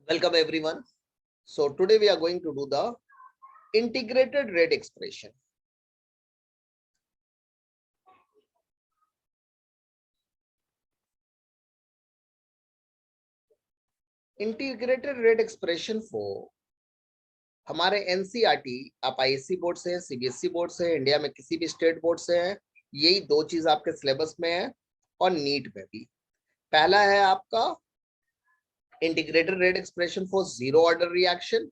Welcome everyone. So today we are going to do the integrated rate expression. Integrated rate expression for हमारे NCERT, आप ISC board से, CBSE board से, India में किसी भी state board से है, यही दो चीज आपके सिलेबस में है और नीट में भी। पहला है आपका integrated rate expression for zero order reaction.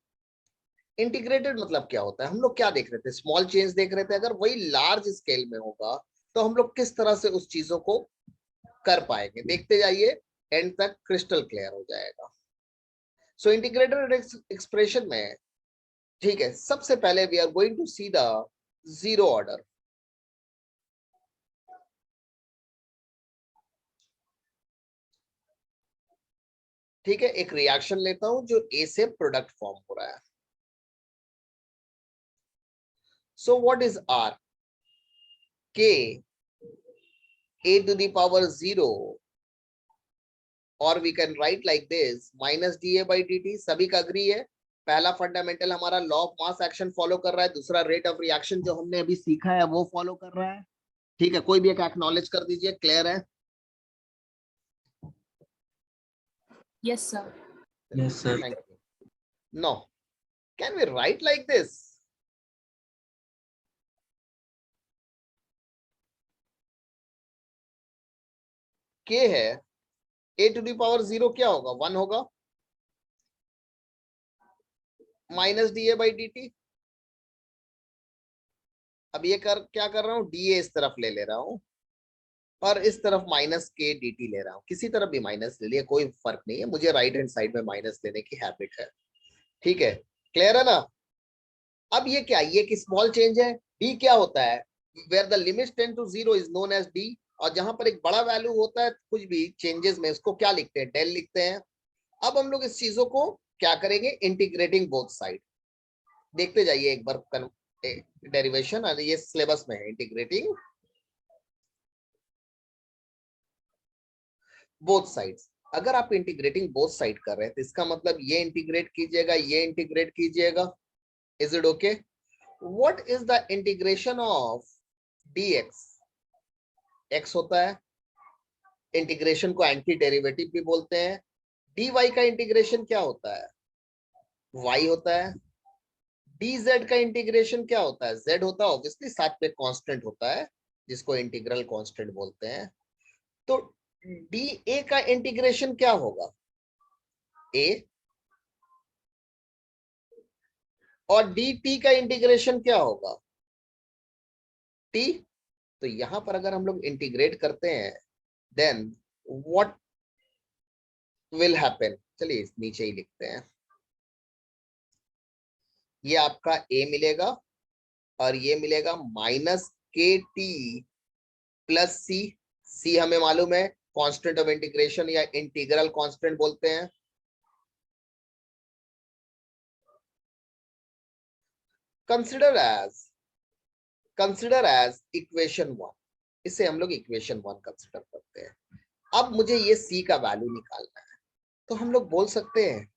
Integrated मतलब क्या होता है, हम लोग क्या देख रहे थे, स्मॉल चेंज देख रहे थे। अगर वही लार्ज स्केल में होगा तो हम लोग किस तरह से उस चीजों को कर पाएंगे, देखते जाइए, एंड तक क्रिस्टल क्लियर हो जाएगा। सो इंटीग्रेटेड एक्सप्रेशन में ठीक है, सबसे पहले we are going to see the zero order. ठीक है, एक रिएक्शन लेता हूं जो ए से प्रोडक्ट फॉर्म हो रहा है। So what is R? K A to the power 0, और we can write like this minus D A by D T. सभी का अग्री है? पहला फंडामेंटल हमारा law of mass action follow कर रहा है, दूसरा रेट ऑफ रिएक्शन जो हमने अभी सीखा है वो फॉलो कर रहा है। ठीक है, कोई भी एक एक्नॉलेज कर दीजिए, क्लियर है? Yes, sir. Yes, sir. Thank you. Now, can we write like this? K है, a टू द पावर 0 क्या होगा? 1 होगा, minus D A by D T. अब ये क्या कर रहा हूँ, डी ए इस तरफ ले रहा हूँ और इस तरफ माइनस के डी टी ले रहा हूँ। किसी तरफ भी माइनस ले लिया, कोई फर्क नहीं है, मुझे राइट हैंड साइड में माइनस लेने की हैबिट है। ठीक है, क्लियर है ना? अब ये क्या, ये कि स्मॉल चेंज है। डी क्या होता है? Where the limit tend to 0 is known as D. और जहां पर एक बड़ा वैल्यू होता है कुछ भी चेंजेस में, उसको क्या लिखते हैं? डेल लिखते हैं। अब हम लोग इस चीजों को क्या करेंगे, इंटीग्रेटिंग बोथ साइड। देखते जाइए एक बार डेरिवेशन, ये सिलेबस में है, इंटीग्रेटिंग बोथ साइड्स। अगर आप इंटीग्रेटिंग बोथ साइड कर रहे हैं तो इसका मतलब ये इंटीग्रेट कीजिएगा, ये इंटीग्रेट कीजिएगा। Is it okay? What is the integration of dx? x होता है, इंटीग्रेशन को एंटी डेरिवेटिव भी बोलते हैं। dy का इंटीग्रेशन क्या होता है? y होता है। dz का इंटीग्रेशन क्या होता है? z होता है। ऑब्वियसली साथ में कांस्टेंट होता है जिसको इंटीग्रल कांस्टेंट बोलते हैं। तो dA का इंटीग्रेशन क्या होगा? a। और dt का इंटीग्रेशन क्या होगा? t। तो यहां पर अगर हम लोग इंटीग्रेट करते हैं देन व्हाट विल हैपन? चलिए नीचे ही लिखते हैं। ये आपका a मिलेगा और ये मिलेगा माइनस के टी प्लस सी। सी हमें मालूम है कांस्टेंट ऑफ इंटीग्रेशन या इंटीग्रल कांस्टेंट बोलते हैं। Consider as equation 1। इसे हम लोग इक्वेशन 1 कंसिडर करते हैं। अब मुझे ये सी का वैल्यू निकालना है, तो हम लोग बोल सकते हैं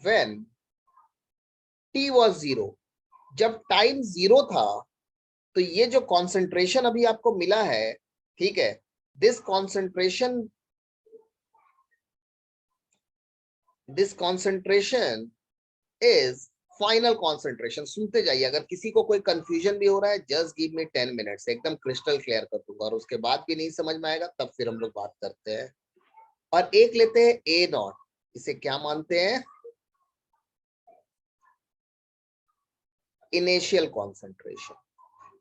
व्हेन t was 0, जब टाइम 0 था, तो ये जो कॉन्सेंट्रेशन अभी आपको मिला है, ठीक है, this concentration is final concentration. सुनते जाइए, अगर किसी को कोई कंफ्यूजन भी हो रहा है, जस्ट गिव मी 10 मिनट्स, एकदम क्रिस्टल क्लियर कर दूंगा। और उसके बाद भी नहीं समझ में आएगा तब फिर हम लोग बात करते हैं। और एक लेते हैं ए नॉट, इसे क्या मानते हैं? Initial concentration.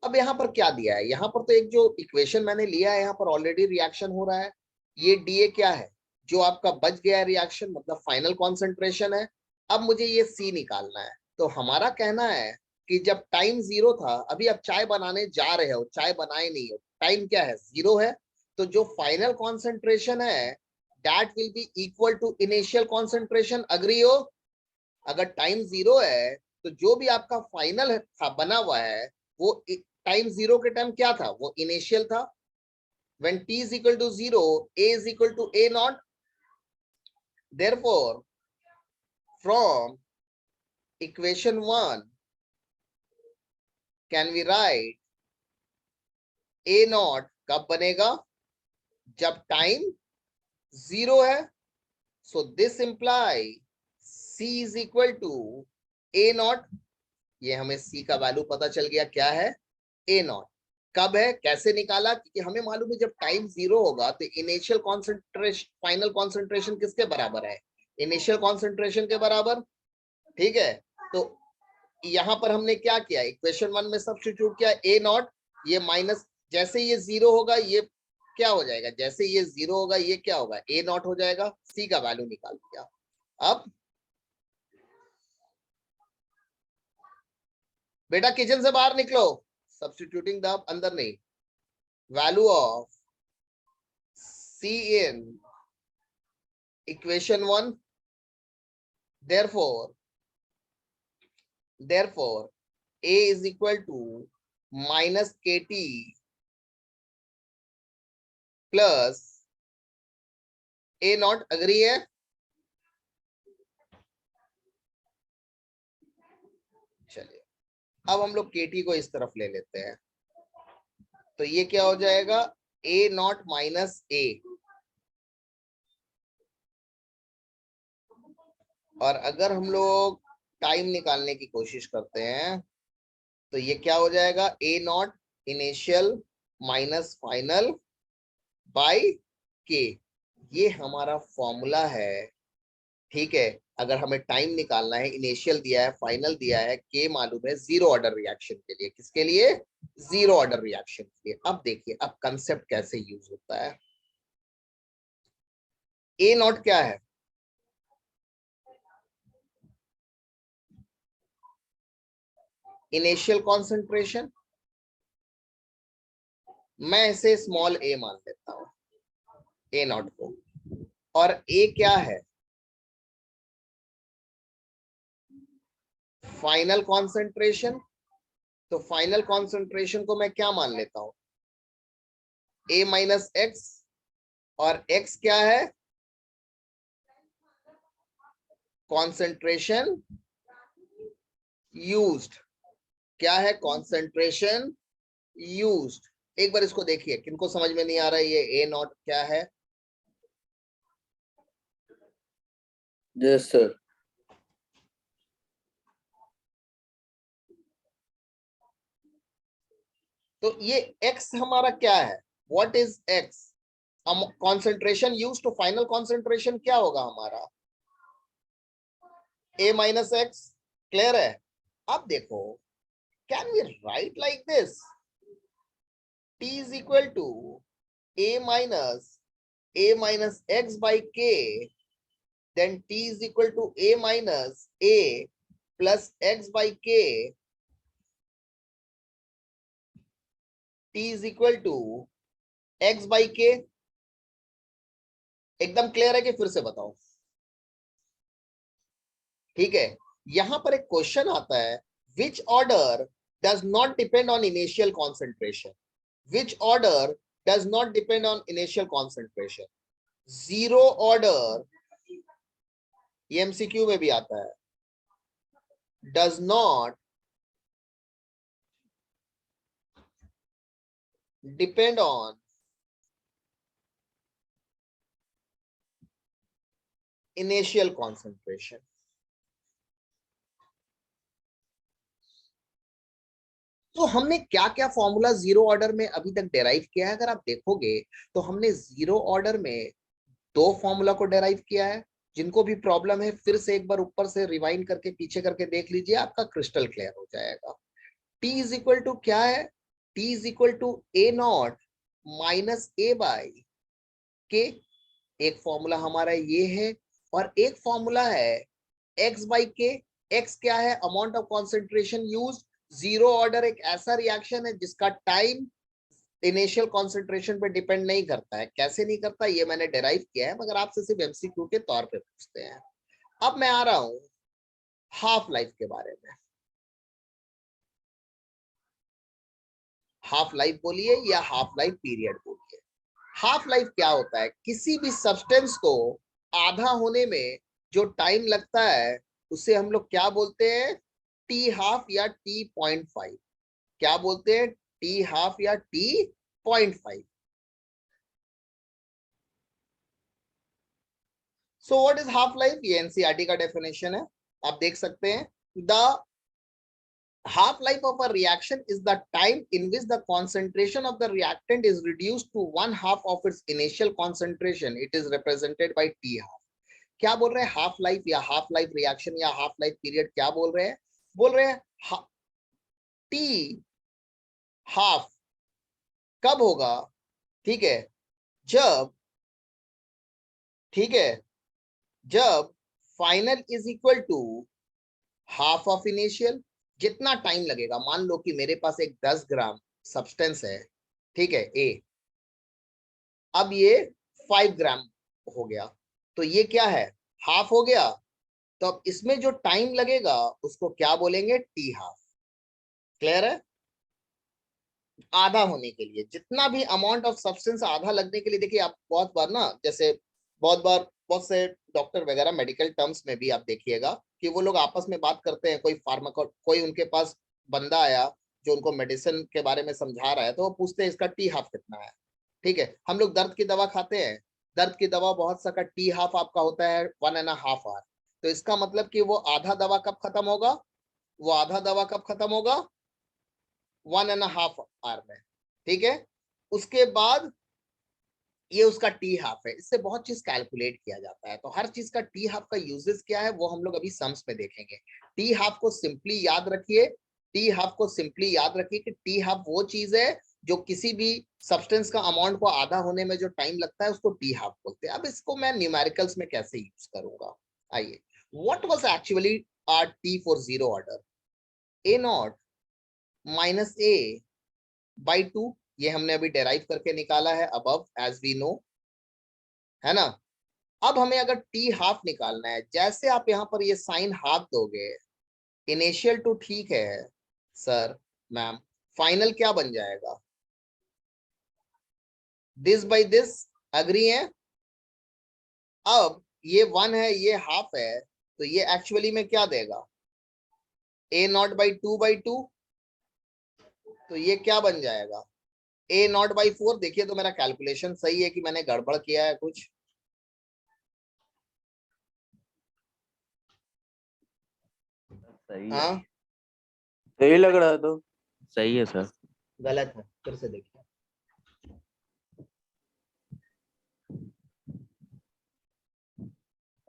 अब यहाँ पर क्या दिया है? यहाँ पर तो एक जो इक्वेशन मैंने लिया है, यहाँ पर ऑलरेडी रिएक्शन हो रहा है। ये डीए क्या है? जो आपका बच गया है रिएक्शन, मतलब फाइनल कॉन्सेंट्रेशन है। अब मुझे ये सी निकालना है। तो हमारा कहना है कि जब टाइम 0 था, अभी आप चाय बनाने जा रहे हो, चाय बनाए नहीं हो, टाइम क्या है? 0 है। तो जो फाइनल कॉन्सेंट्रेशन है that will be equal to initial concentration. Agree हो? अगर टाइम 0 है तो जो भी आपका फाइनल था बना हुआ है वो टाइम 0 के टाइम क्या था? वो इनिशियल था। when t is equal to 0, a is equal to a naught, therefore from equation 1 can we write A naught कब बनेगा, जब टाइम 0 है. So this imply C is equal to A naught. ये हमें C का value पता चल गया, क्या है, ए नॉट. कब है, कैसे निकाला, क्योंकि हमें मालूम है जब टाइम 0 होगा तो इनिशियल कॉन्सेंट्रेशन फाइनल कॉन्सेंट्रेशन किसके बराबर है, इनिशियल कॉन्सेंट्रेशन के बराबर. ठीक है, तो यहां पर हमने क्या किया, इक्वेशन 1 में सब्स्टिट्यूट किया ए नॉट. ये माइनस, जैसे ये 0 होगा ये क्या हो जाएगा, जैसे ये 0 होगा ये क्या होगा, ए नॉट हो जाएगा. C का वैल्यू निकाल दिया. अब बेटा किचन से बाहर निकलो, सब्स्टिट्यूटिंग द, अंदर नहीं. Value of C in equation 1, therefore A is equal to minus KT plus A not. Agree है, चलिए अब हम लोग KT को इस तरफ ले लेते हैं, तो ये क्या हो जाएगा, A नॉट माइनस A. और अगर हम लोग टाइम निकालने की कोशिश करते हैं तो ये क्या हो जाएगा, a naught initial minus final by k. ये हमारा फॉर्मूला है. ठीक है, अगर हमें टाइम निकालना है, इनिशियल दिया है, फाइनल दिया है, के मालूम है, जीरो ऑर्डर रिएक्शन के लिए. किसके लिए, जीरो ऑर्डर रिएक्शन के लिए. अब देखिए अब कंसेप्ट कैसे यूज होता है. ए नॉट क्या है, इनिशियल कॉन्सेंट्रेशन. मैं इसे स्मॉल ए मान लेता हूं, ए नॉट को. और ए क्या है, फाइनल कॉन्सेंट्रेशन. तो फाइनल कॉन्सेंट्रेशन को मैं क्या मान लेता हूं, ए माइनस एक्स. और एक्स क्या है, कॉन्सेंट्रेशन यूज्ड. क्या है, कॉन्सेंट्रेशन यूज्ड. एक बार इसको देखिए, किनको समझ में नहीं आ रहा है ये ए नॉट क्या है. Yes sir. तो ये x हमारा क्या है, what is x, concentration use to final concentration क्या होगा हमारा, a माइनस एक्स. क्लियर है. अब देखो, can we write like this, t is equal to a minus x by k, then t is equal to a minus a plus x by k, t is equal to x by k. एकदम clear है कि फिर से बताओ. ठीक है, यहां पर एक क्वेश्चन आता है, which order does not depend on initial concentration, which order does not depend on initial concentration. Zero order, ये एमसीक्यू में भी आता है, does not depend on initial concentration. तो हमने क्या क्या फॉर्मूला जीरो ऑर्डर में अभी तक डेराइव किया है, अगर आप देखोगे तो हमने जीरो ऑर्डर में दो फॉर्मूला को डेराइव किया है. जिनको भी प्रॉब्लम है फिर से एक बार ऊपर से रिवाइंड करके पीछे करके देख लीजिए, आपका क्रिस्टल क्लियर हो जाएगा. T इज इक्वल टू क्या है, T is equal to A naught minus A by K. एक फॉर्मूला हमारा ये है, और एक फॉर्मूला है x बाई के. x क्या है, amount of concentration use. Zero order एक ऐसा रिएक्शन है जिसका टाइम इनिशियल कॉन्सेंट्रेशन पे डिपेंड नहीं करता है. कैसे नहीं करता ये मैंने डेराइव किया है, मगर आपसे सिर्फ एमसीक्यू के तौर पे पूछते हैं. अब मैं आ रहा हूं हाफ लाइफ के बारे में. हाफ लाइफ बोलिए या हाफ लाइफ पीरियड बोलिए. हाफ लाइफ क्या होता है, किसी भी सब्सटेंस को आधा होने में जो टाइम लगता है उसे हम लोग क्या बोलते हैं, टी हाफ या T.5। क्या बोलते हैं, टी हाफ या T.5। So what is half life, ये एनसीईआरटी का डेफिनेशन है, आप देख सकते हैं। The half life of a reaction is the time in which the concentration of the reactant is reduced to 1/2 of its initial concentration. It is represented by T half. क्या बोल रहे हैं, हाफ लाइफ या half life reaction या half life period, क्या बोल रहे हैं, बोल रहे हैं टी हाफ कब होगा, ठीक है, जब, ठीक है, जब final is equal to half of initial. जितना टाइम लगेगा, मान लो कि मेरे पास एक 10 ग्राम सब्सटेंस है, ठीक है, ए, अब ये 5 ग्राम हो गया, तो ये क्या है, हाफ हो गया। तो अब इसमें जो टाइम लगेगा उसको क्या बोलेंगे, टी हाफ। क्लियर है, आधा होने के लिए, जितना भी अमाउंट ऑफ सब्सटेंस आधा लगने के लिए, देखिए आप बहुत बार ना, जैसे बहुत बार बहुत से डॉक्टर वगैरह मेडिकल टर्म्स में भी आप देखिएगा कि वो लोग आपस में बात करते हैं, कोई फार्माको, कोई उनके पास बंदा आया जो उनको मेडिसिन के बारे में समझा रहा है, तो वो पूछते हैं इसका टी हाफ कितना है। ठीक है, हम लोग दर्द की दवा खाते हैं, दर्द की दवा बहुत सा का टी हाफ आपका होता है 1.5 आवर। तो इसका मतलब कि वो आधा दवा कब खत्म होगा, वो आधा दवा कब खत्म होगा, 1.5 आवर में। ठीक है, उसके बाद ये उसका टी हाफ है। इससे बहुत चीज कैलकुलेट किया जाता है, तो हर चीज का टी हाफ का यूजेस क्या है वो हम लोग अभी सम्स में देखेंगे। टी हाफ को सिंपली याद रखिए, टी हाफ को सिंपली याद रखिए कि टी हाफ वो चीज है जो किसी भी सब्सटेंस का अमाउंट को आधा होने में जो टाइम लगता है उसको टी हाफ बोलते हैं। अब इसको मैं न्यूमेरिकल्स में कैसे यूज करूंगा, आइए। What was actually R T for zero order, A naught minus A by 2, ये हमने अभी डेराइव करके निकाला है अबव एज वी नो, है ना। अब हमें अगर टी हाफ निकालना है, जैसे आप यहाँ पर ये साइन हाफ दोगे, इनिशियल टू, ठीक है सर मैम, फाइनल क्या बन जाएगा, दिस बाई दिस, अग्री है। अब ये 1 है, ये हाफ है, तो ये एक्चुअली में क्या देगा, ए नॉट बाई 2, तो ये क्या बन जाएगा, ए नॉट बाई 4। देखिए तो मेरा कैलकुलेशन सही है कि मैंने गड़बड़ किया है कुछ, सही है, हाँ सही लग रहा है तो सही है सर। गलत है, फिर से देखिए,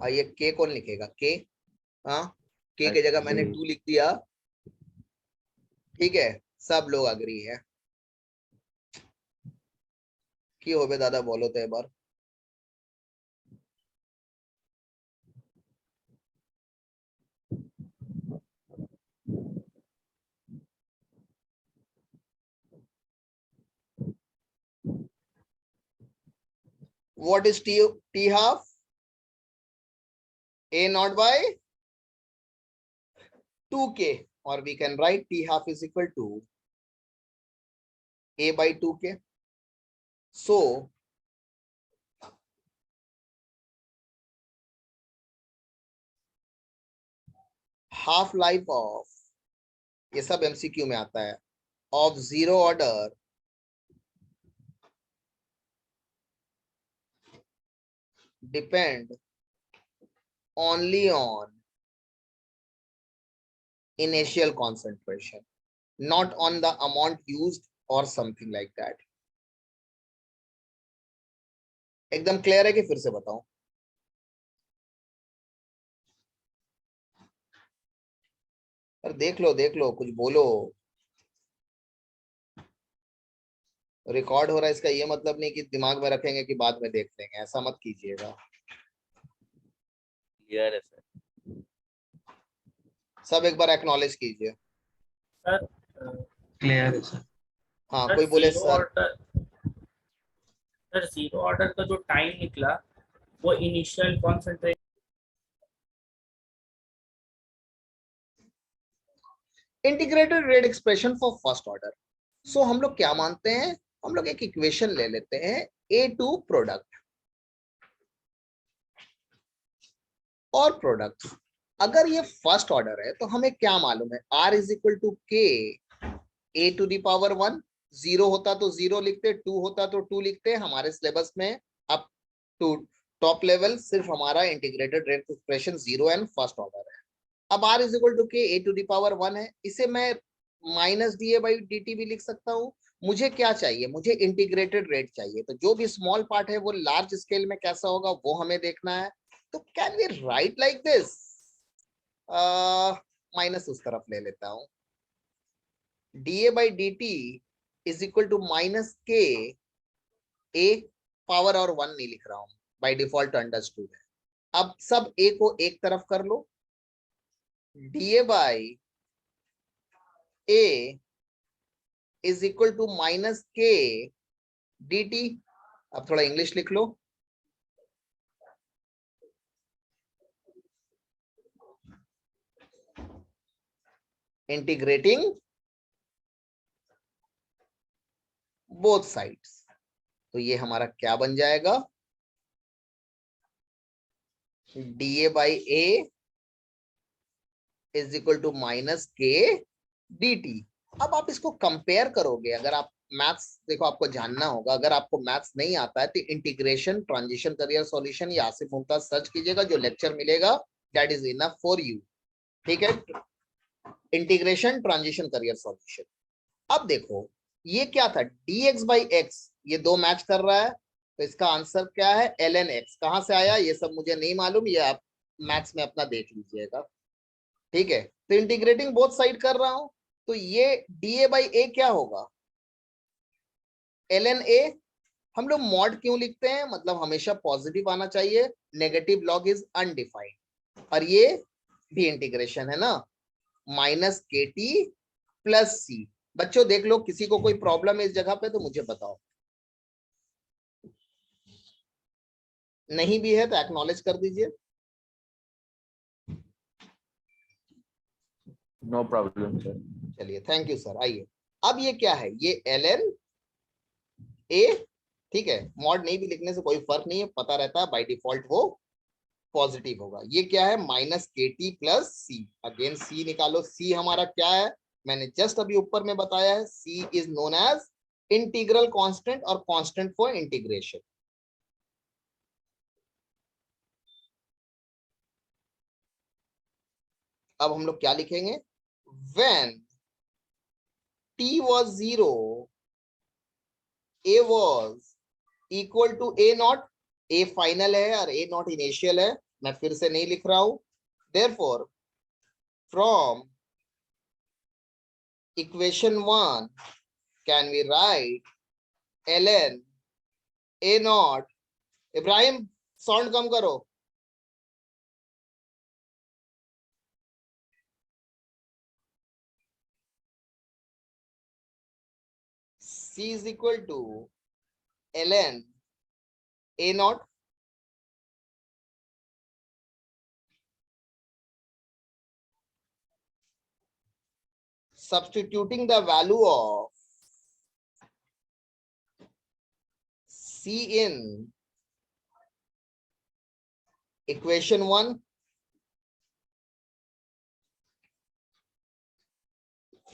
ये के कौन लिखेगा, के, हाँ, के की जगह मैंने 2 लिख दिया, ठीक है, सब लोग अग्री है कि हो बे दादा, बोलो तो एक बार। What is T half? A naught by 2k, or we can write T half is equal to A by 2k. So half life of, ये सब MCQ में आता है, of zero order depend only on initial concentration, not on the amount used or something like that. एकदम clear है कि फिर से बताऊं, पर देख लो कुछ बोलो, रिकॉर्ड हो रहा है, इसका ये मतलब नहीं कि दिमाग में रखेंगे कि बाद में देख लेंगे, ऐसा मत कीजिएगा। क्लियर है सर। सब एक बार एक्नॉलेज कीजिए। सर क्लियर है सर। हाँ, सर कोई बोले zero sir. Order, sir zero order का जो टाइम निकला वो initial concentration, integrated rate expression for first order. So हम लोग क्या मानते हैं, हम लोग एक इक्वेशन ले लेते हैं, A2 प्रोडक्ट और प्रोडक्ट, अगर ये फर्स्ट ऑर्डर है तो हमें क्या मालूम है, r इज इक्वल टू के a टू द पावर 1, 0 होता तो 0 लिखते, 2 होता तो 2 लिखते। हमारे सिलेबस में अप टू टॉप लेवल सिर्फ हमारा integrated rate expression 0 and first order है। अब r इज इक्वल टू के a टू द पावर 1 है, इसे मैं माइनस da/dt भी लिख सकता हूँ। मुझे क्या चाहिए, मुझे इंटीग्रेटेड रेट चाहिए, तो जो भी स्मॉल पार्ट है वो लार्ज स्केल में कैसा होगा वो हमें देखना है। तो can we write like this, minus उस तरफ ले लेता हूं, da/dt is equal to minus K a power और 1 नहीं लिख रहा हूं, बाय डिफॉल्ट अंडरस्टूड है। अब सब a को एक तरफ कर लो, da/a is equal to minus K dt। अब थोड़ा इंग्लिश लिख लो, इंटीग्रेटिंग बोथ साइड्स। तो ये हमारा क्या बन जाएगा, da/a is equal to minus K dt। अब आप इसको कंपेयर करोगे, अगर आप मैथ्स देखो, आपको जानना होगा, अगर आपको मैथ्स नहीं आता है तो इंटीग्रेशन ट्रांजिशन करियर सॉल्यूशन या आसिफ मुमताज सर्च कीजिएगा, जो लेक्चर मिलेगा that is enough for you. ठीक है, इंटीग्रेशन ट्रांजिशन करियर सॉल्यूशन। अब देखो ये क्या था, dx/x, ये दो मैच कर रहा है, तो इसका आंसर क्या है, ln x। कहां से आया ये सब मुझे नहीं मालूम, ये आप मैथ्स में अपना देख लीजिएगा। ठीक है, तो इंटीग्रेटिंग बोथ साइड कर रहा हूं, तो ये da/a क्या होगा, ln a। हम लोग मॉड क्यों लिखते हैं, मतलब हमेशा पॉजिटिव आना चाहिए, नेगेटिव लॉग इज अनडिफाइंड। और ये भी इंटीग्रेशन है ना, माइनस के टी प्लस सी। बच्चों देख लो, किसी को कोई प्रॉब्लम है इस जगह पे तो मुझे बताओ, नहीं भी है तो एक्नॉलेज कर दीजिए। No problem sir. चलिए थैंक यू सर। आइए, अब ये क्या है, ये ln a। ठीक है, मॉड नहीं भी लिखने से कोई फर्क नहीं है, पता रहता है बाय डिफॉल्ट वो पॉजिटिव होगा। ये क्या है, माइनस के टी प्लस सी। अगेन सी निकालो, सी हमारा क्या है, मैंने जस्ट अभी ऊपर में बताया है, c is known as integral constant और कांस्टेंट फॉर इंटीग्रेशन। अब हम लोग क्या लिखेंगे, when t was 0 a was equal to a naught. a final है और a नॉट इनिशियल है, मैं फिर से नहीं लिख रहा हूं। therefore from equation 1 can we write ln a naught. Ibrahim sound कम करो, c is equal to ln a naught substituting the value of c in equation 1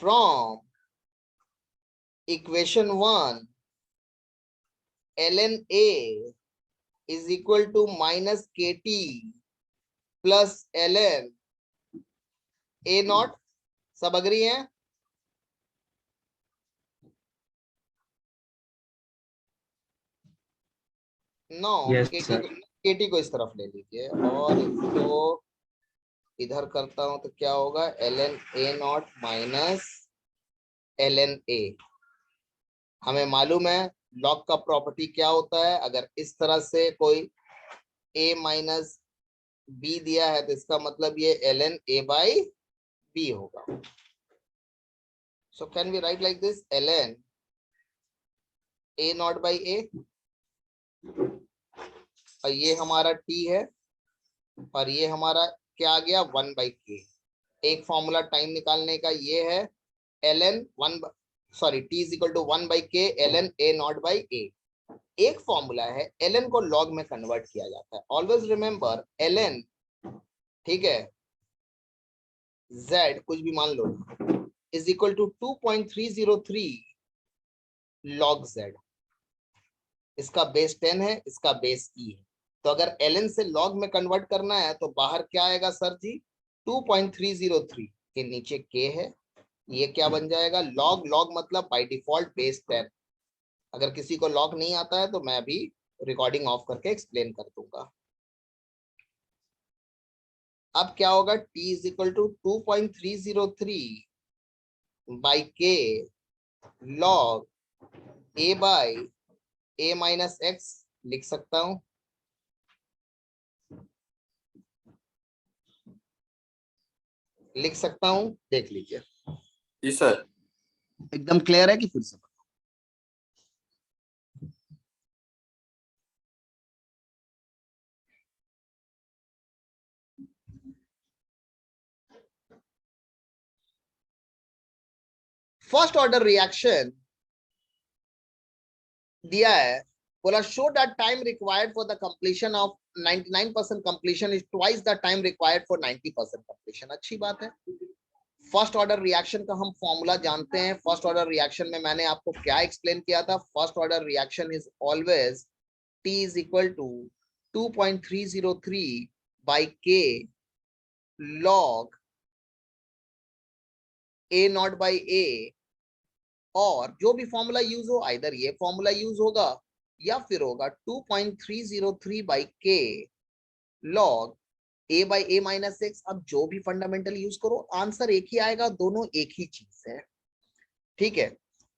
from equation 1 ln a is equal to minus kt plus ln a not. सब agree हैं, no. Yes, sir. केटी को इस तरफ ले लीजिए और इसको इधर करता हूं तो क्या होगा, ln a not minus ln a। हमें मालूम है लॉग का प्रॉपर्टी क्या होता है, अगर इस तरह से कोई a माइनस b दिया है तो इसका मतलब ये ln a/b होगा। So can we write like this, ln a naught by a, और ये हमारा t है और ये हमारा क्या आ गया, 1/k। एक फॉर्मूला टाइम निकालने का ये है, ln 1 sorry t is equal to 1/k ln a naught by a। एक फॉर्मूला है, ln को log में कन्वर्ट किया जाता है, ऑलवेज रिमेंबर ln। ठीक है, z कुछ भी मान लो is equal to 2.303 log z। इसका बेस 10 है, इसका बेस e है। तो अगर ln से log में कन्वर्ट करना है तो बाहर क्या आएगा सर जी? 2.303 के नीचे k है, ये क्या बन जाएगा? log। log मतलब बाय डिफॉल्ट बेस 10। अगर किसी को log नहीं आता है तो मैं अभी रिकॉर्डिंग ऑफ करके एक्सप्लेन कर दूंगा। अब क्या होगा? t is equal to 2.303 by k log a by a minus x लिख सकता हूं। लिख सकता हूं, देख लीजिए। जी सर। एकदम क्लियर है कि फिर से? फर्स्ट ऑर्डर रिएक्शन दिया है, बोला show that time required for the completion of 99% completion is twice the time required for 90% completion. अच्छी बात है। फर्स्ट ऑर्डर रिएक्शन का हम फॉर्मूला जानते हैं। फर्स्ट ऑर्डर रिएक्शन में मैंने आपको क्या एक्सप्लेन किया था? First order reaction is always t is equal to 2.303 by k log a naught by a, और जो भी फॉर्मूला यूज हो, आइदर ये फॉर्मूला यूज होगा या फिर होगा 2.303 by K log a by a minus X. अब जो भी फंडामेंटल यूज करो, आंसर एक ही आएगा, दोनों एक ही चीज है। ठीक है,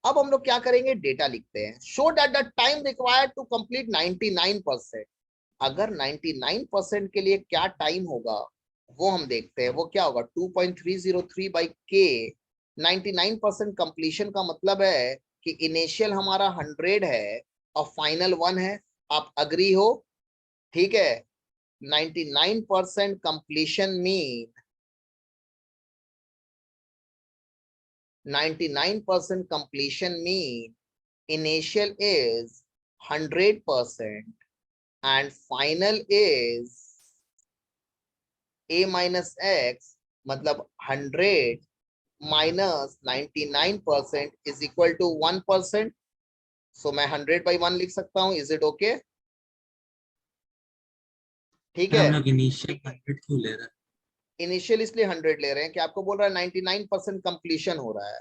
अब हम लोग क्या करेंगे? डेटा लिखते हैं। Show that the time required to complete 99%। अगर 99% के लिए क्या टाइम होगा वो हम देखते हैं। वो क्या होगा? 2.303 बाई के। 99% कंप्लीशन का मतलब है कि इनिशियल हमारा 100 है और फाइनल 1 है। आप अग्री हो? ठीक है। 99% completion mean 99% completion mean initial is 100% and final is a minus x, मतलब 100 minus 99% is equal to 1%. So मैं 100 by 1 लिख सकता हूँ। Is it okay? ठीक हम है। लोग इनिशियल 100 क्यों ले रहे हैं? इनिशियल इसलिए 100 ले रहे हैं कि आपको बोल रहा है 99% कंप्लीशन हो रहा है।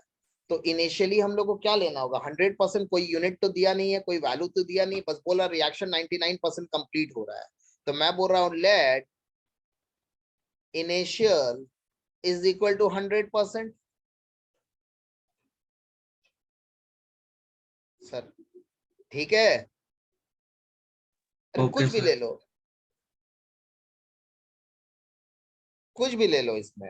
तो इनिशियली हम लोग को क्या लेना होगा? 100%। कोई यूनिट तो दिया नहीं है, कोई वैल्यू तो दिया नहीं, बस बोला रिएक्शन 99% कंप्लीट हो रहा है। तो मैं बोल रहा हूं let initial is equal to 100%। Sir ठीक है। अरे ओके कुछ भी सर। ले लो, कुछ भी ले लो इसमें।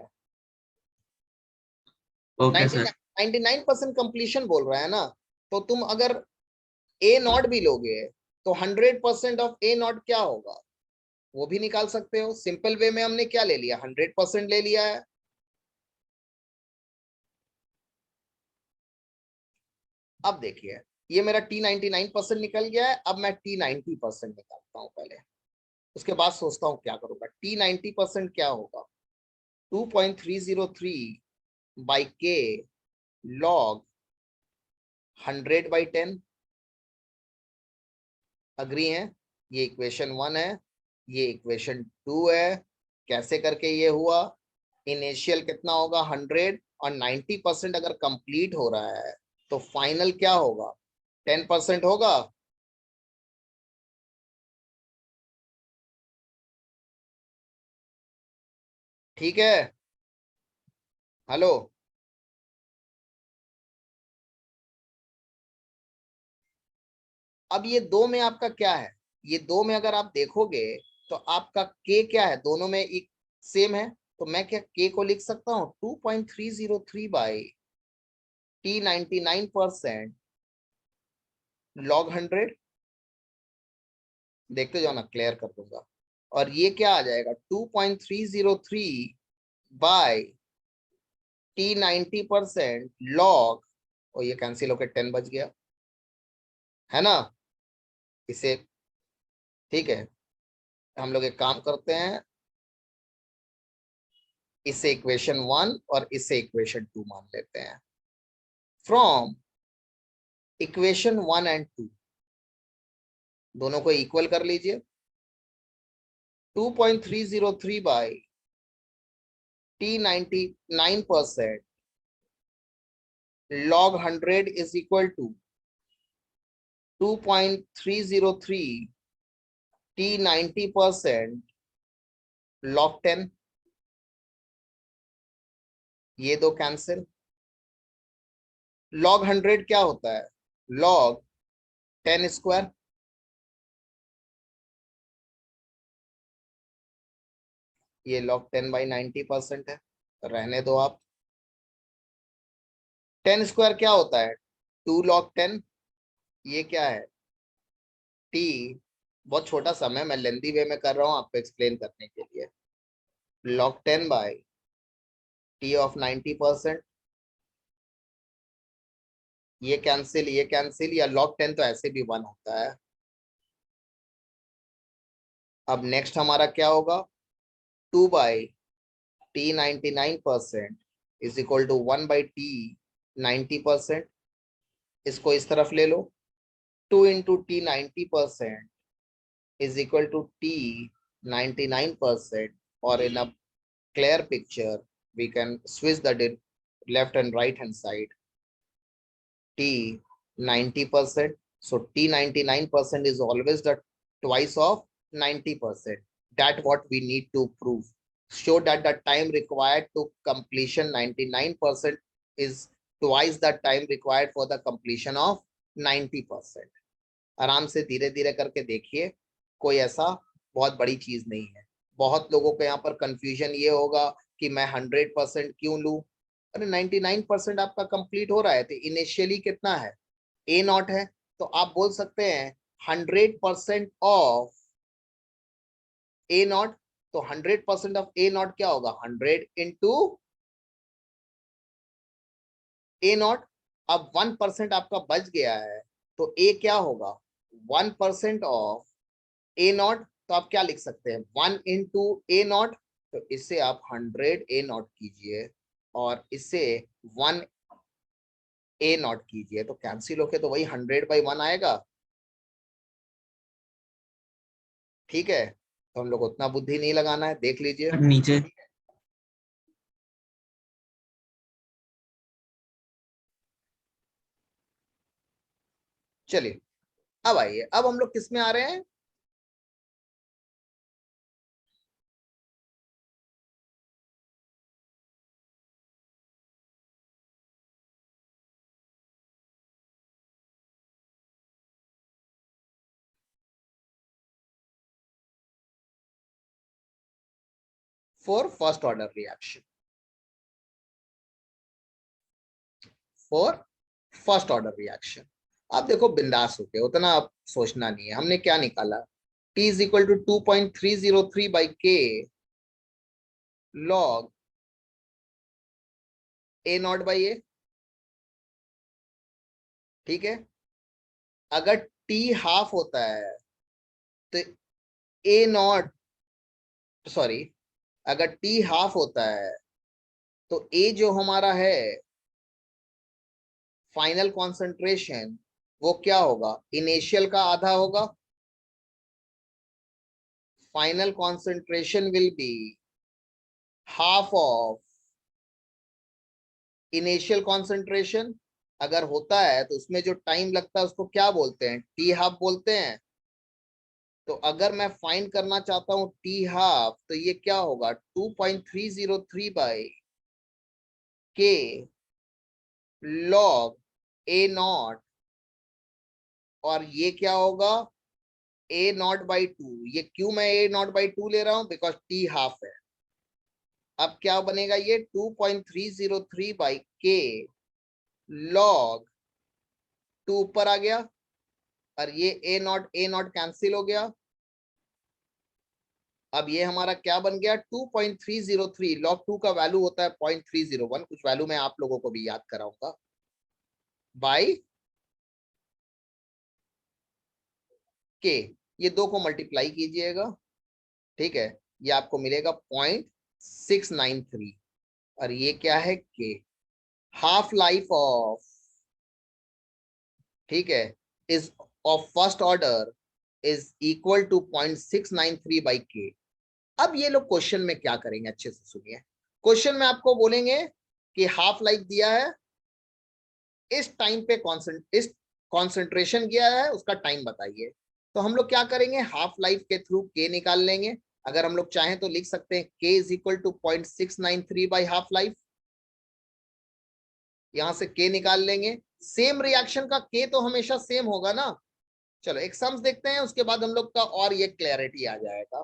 Okay sir. 99% कंप्लीशन बोल रहा है ना, तो तुम अगर ए नॉट भी लोगे तो 100% ऑफ ए नॉट क्या होगा वो भी निकाल सकते हो। सिंपल वे में हमने क्या ले लिया? 100% ले लिया है। अब देखिए, ये मेरा T99% निकल गया है। अब मैं T90% निकालता हूं पहले, उसके बाद सोचता हूं क्या करूंगा। T90% क्या होगा? 2.303 by K log 100 by 10। Agree है? ये इक्वेशन 1 है, ये इक्वेशन 2 है। कैसे करके ये हुआ? इनिशियल कितना होगा? 100, और 90% अगर कंप्लीट हो रहा है तो फाइनल क्या होगा? 10% होगा। ठीक है। हेलो, अब ये दो में आपका क्या है? ये दो में अगर आप देखोगे तो आपका के क्या है? दोनों में एक सेम है। तो मैं क्या के को लिख सकता हूँ? 2.303 बाई T99% लॉग 100। देखते जाओ ना, क्लियर कर दूंगा। और ये क्या आ जाएगा? 2.303 बाई T90% लॉग, और ये कैंसिल होकर 10 बच गया, है ना? इसे ठीक है, हम लोग एक काम करते हैं, इसे इक्वेशन 1 और इसे इक्वेशन 2 मान लेते हैं। फ्रॉम इक्वेशन 1 एंड 2 दोनों को इक्वल कर लीजिए। 2.303 by T 99% log 100 is equal to 2.303 T 90% log 10। ये दो कैंसिल। log 100 क्या होता है? log 10 square. ये log 10 बाई 90% है, रहने दो आप। 10 स्क्वायर क्या होता है? 2 log 10। ये क्या है? t। बहुत छोटा सम है, मैं लेंदी वे में कर रहा हूं आपको एक्सप्लेन करने के लिए। log 10 by t of 90%। ये कैंसिल, ये कैंसिल, या log 10 तो ऐसे भी 1 होता है। अब नेक्स्ट हमारा क्या होगा? 2 by T 99% is equal to 1 by T 90%। इसको इस तरफ ले लो। 2 into T 90% is equal to T 99%, or in a clear picture we can switch the left and right hand side. T 90%, so T 99% is always the twice of 90%. That what we need to prove. Show that the time required to completion 99% is twice the time required for the completion of 90%. आराम से धीरे धीरे करके देखिए, कोई ऐसा बहुत बड़ी चीज नहीं है। बहुत लोगों को यहाँ पर कंफ्यूजन ये होगा कि मैं 100% क्यों लूं? अरे 99% आपका कंप्लीट हो रहा है, तो इनिशियली कितना है? ए नॉट है, तो आप बोल सकते हैं 100% ऑफ ए नॉट। तो 100% ऑफ ए नॉट क्या होगा? 100 इंटू ए नॉट। अब 1% आपका बच गया है, तो ए क्या होगा? 1% ऑफ ए नॉट। तो आप क्या लिख सकते हैं? 1 इंटू ए नॉट। तो इससे आप 100 ए नॉट कीजिए और इससे 1 ए नॉट कीजिए, तो कैंसिल होके तो वही 100 बाई 1 आएगा। ठीक है, तो हम लोग उतना बुद्धि नहीं लगाना है, देख लीजिए। नीचे चलिए अब आइए, अब हम लोग किस में आ रहे हैं? For first order reaction. For first order reaction आप देखो बिंदास होके, उतना आप सोचना नहीं है। हमने क्या निकाला? T is equal to 2.303 by K log A naught by a. ठीक है, अगर T हाफ होता है तो ए नॉट, सॉरी, अगर T हाफ होता है तो ए जो हमारा है फाइनल कॉन्सेंट्रेशन, वो क्या होगा? इनिशियल का आधा होगा। Final concentration will be half of initial concentration. अगर होता है तो उसमें जो टाइम लगता है उसको क्या बोलते हैं? टी हाफ बोलते हैं। तो अगर मैं फाइंड करना चाहता हूं टी हाफ, तो ये क्या होगा? 2.303 by K log A not, और ये क्या होगा? ए नॉट बाई 2। ये क्यों मैं ए नॉट बाई 2 ले रहा हूं? बिकॉज टी हाफ है। अब क्या बनेगा? ये 2.303 बाई के लॉग 2 ऊपर आ गया, और ये ए नॉट कैंसिल हो गया। अब ये हमारा क्या बन गया? 2.303। लॉग 2 का वैल्यू होता है 0.301, कुछ वैल्यू मैं आप लोगों को भी याद कराऊंगा, बाई के। ये दो को मल्टीप्लाई कीजिएगा, ठीक है, ये आपको मिलेगा 0.303। 693 और ये क्या है के। हाफ लाइफ ऑफ, ठीक है, is of first order is equal to 0.693 by K. अब ये लोग क्वेश्चन में क्या करेंगे, अच्छे से सुनिए। क्वेश्चन में आपको बोलेंगे कि हाफ लाइफ दिया है, इस टाइम पे इस कॉन्सेंट्रेशन किया है, उसका टाइम बताइए। तो हम लोग क्या करेंगे, हाफ लाइफ के थ्रू के निकाल लेंगे। अगर हम लोग चाहें तो लिख सकते हैं K is equal to 0.693 by half life, यहां से के निकाल लेंगे। सेम रिएक्शन का के तो हमेशा सेम होगा ना। चलो एक सम्स देखते हैं, उसके बाद हम लोग का और ये क्लैरिटी आ जाएगा।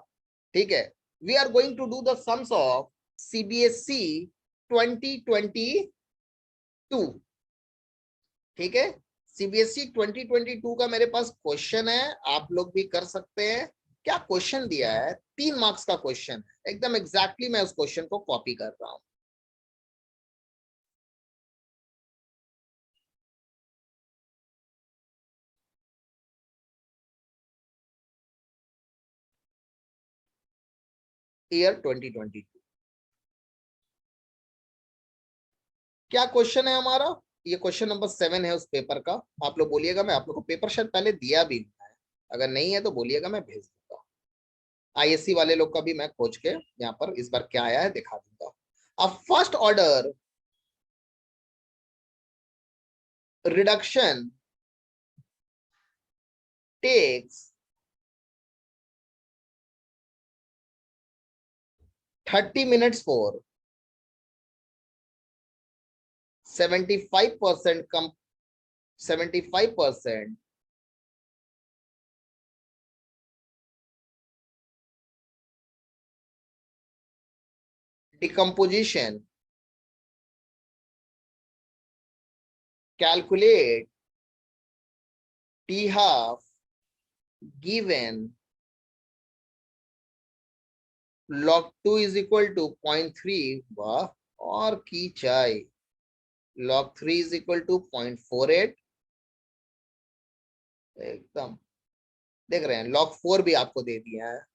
ठीक है, we are going to do the sums of CBSE 2022। ठीक है, सीबीएसई 2022 का मेरे पास क्वेश्चन है, आप लोग भी कर सकते हैं। क्या क्वेश्चन दिया है, 3 मार्क्स का क्वेश्चन है, एकदम एग्जैक्टली मैं उस क्वेश्चन को कॉपी कर रहा हूं। ईयर 2022 क्या क्वेश्चन है हमारा, ये क्वेश्चन नंबर 7 है उस पेपर का। आप लोग बोलिएगा, मैं आप लोग को पेपर शायद पहले दिया भी नहीं है, अगर नहीं है तो बोलिएगा, मैं भेज दूंगा। आईएससी वाले लोग का भी मैं खोज के यहाँ पर इस बार क्या आया है दिखा दूंगा। अब first order reduction takes 30 minutes for 75% 75% decomposition. Calculate T half given log 2 is equal to 0.3, वाह, और की चाय log 3 is equal to 0.48। एकदम देख रहे हैं, log 4 भी आपको दे दिया है।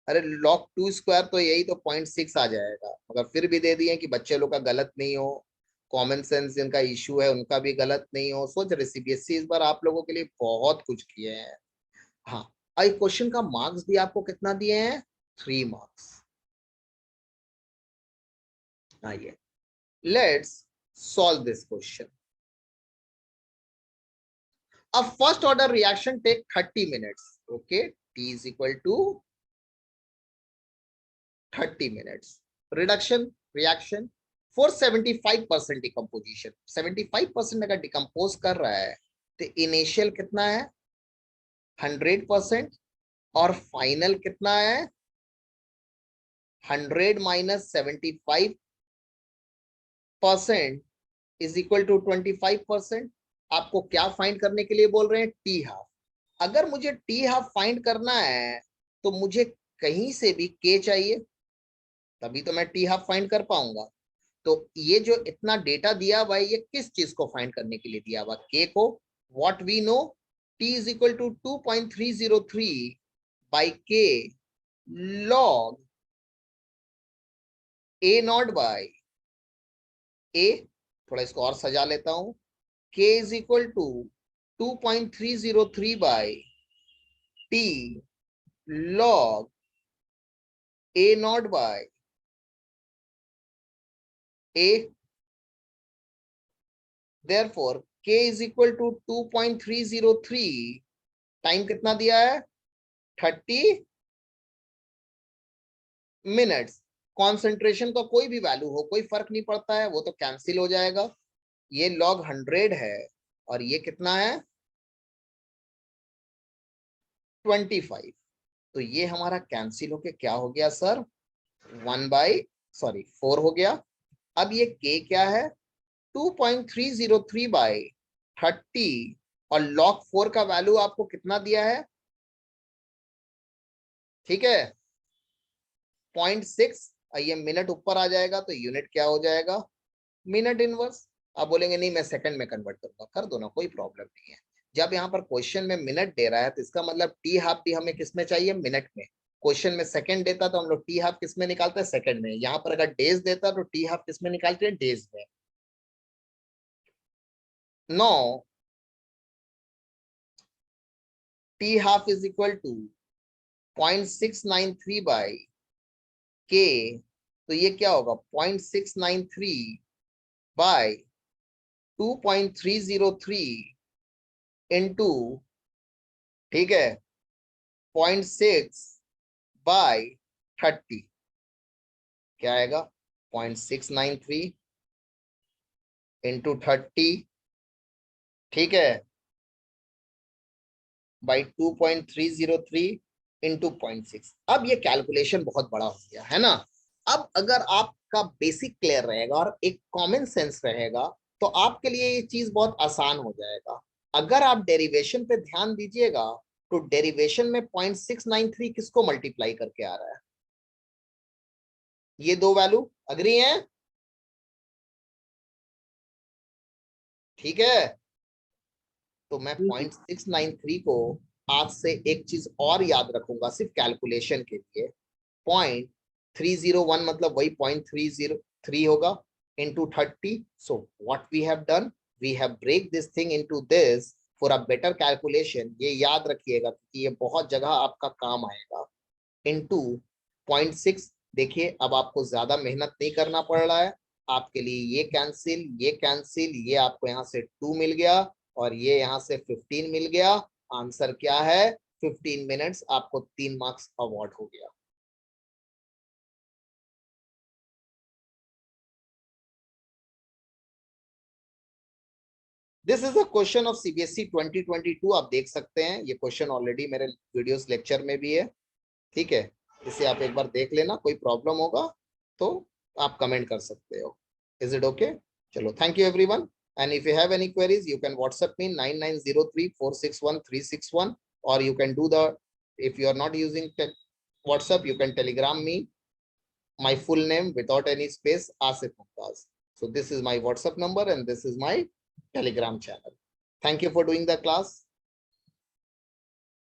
अरे log 2 स्क्वायर तो यही तो 0.6 आ जाएगा, मगर फिर भी दे दिए कि बच्चे लोग का गलत नहीं हो, कॉमन सेंस जिनका इशू है उनका भी गलत नहीं हो। सोच रहे सीबीएसई इस बार आप लोगों के लिए बहुत कुछ किए हैं। हाँ, आई क्वेश्चन का मार्क्स भी आपको कितना दिए हैं, 3 मार्क्स। आइए लेट्स सॉल्व दिस क्वेश्चन। अब first order reaction take 30 minutes. Okay, T is equal to 30 minutes. Reduction reaction for 75% decomposition. 75% अगर डिकम्पोज कर रहा है तो इनिशियल कितना है, 100%, और फाइनल कितना है, 100 माइनस 75% इज इक्वल टू 25%। आपको क्या फाइंड करने के लिए बोल रहे हैं, टी हाफ। अगर मुझे टी हाफ फाइंड करना है तो मुझे कहीं से भी के चाहिए, तभी तो मैं टी हाफ फाइंड कर पाऊंगा। तो ये जो इतना डेटा दिया हुआ है, ये किस चीज को फाइंड करने के लिए दिया हुआ, के को। What we know, T is equal to 2.303 by K log A naught by A. थोड़ा इसको और सजा लेता हूं, k is equal to 2.303 by t log a naught by a. Therefore k is equal to 2.303, time कितना दिया है, 30 minutes. Concentration का कोई भी वैल्यू हो, कोई फर्क नहीं पड़ता है, वो तो कैंसिल हो जाएगा। ये log 100 है और ये कितना है, 25। तो ये हमारा कैंसिल होके क्या हो गया सर, 4 हो गया। अब ये k क्या है, 2.303 बाई 30, और log 4 का वैल्यू आपको कितना दिया है, ठीक है, 0.6। ये मिनट ऊपर आ जाएगा तो यूनिट क्या हो जाएगा, मिनट इनवर्स। आप बोलेंगे नहीं मैं सेकंड में कन्वर्ट करूंगा, कर दो ना, कोई प्रॉब्लम नहीं है। जब यहाँ पर क्वेश्चन में मिनट दे रहा है तो इसका मतलब टी हाफ भी हमें किसमें चाहिए, मिनट में। क्वेश्चन में सेकंड देता तो हम लोग टी हाफ किस में निकालते हैं, सेकंड में। यहाँ पर अगर डेज देता तो टी हाफ किस में निकालते हैं, डेज में। Know T half is equal to 0.693 by K, तो ये क्या होगा 0.693 बाई 2.303 इंटू, ठीक है, 0.6 बाई 30, क्या आएगा 0.693 इंटू 30, ठीक है, बाई 2.303 इंटू 0.6। अब ये कैलकुलेशन बहुत बड़ा हो गया है ना। अब अगर आपका बेसिक क्लियर रहेगा और एक कॉमन सेंस रहेगा तो आपके लिए ये चीज बहुत आसान हो जाएगा। अगर आप डेरिवेशन पे ध्यान दीजिएगा तो डेरिवेशन में 0.693 किसको मल्टीप्लाई करके आ रहा है, ये दो वैल्यू, अग्री हैं, ठीक है। तो मैं 0.693 को आज से एक चीज और याद रखूंगा सिर्फ कैलकुलेशन के लिए, 0.301 मतलब वही 0.303 होगा into 30. So what we have done, we have break this thing into this for a better calculation. ये याद रखिएगा कि ये बहुत जगह आपका काम आएगा। into 0.6, देखिए अब आपको ज्यादा मेहनत नहीं करना पड़ रहा है, आपके लिए ये कैंसिल, ये कैंसिल, ये आपको यहाँ से 2 मिल गया और ये यहाँ से 15 मिल गया। आंसर क्या है 15 मिनट्स, आपको 3 मार्क्स अवार्ड हो गया। This is a question of CBSE 2022, आप देख सकते हैं ये क्वेश्चन ऑलरेडी मेरे वीडियोस लेक्चर में भी है, ठीक है। इसे आप एक बार देख लेना, कोई प्रॉब्लम होगा तो आप कमेंट कर सकते हो। Is it okay? चलो, thank you everyone, and if you have any queries you can WhatsApp me 9903461361, or you can do the, if you are not using WhatsApp, you can Telegram me, my full name without any space, Asif Mumtaz. So this is my WhatsApp number and this is my Telegram channel. Thank you for doing the class.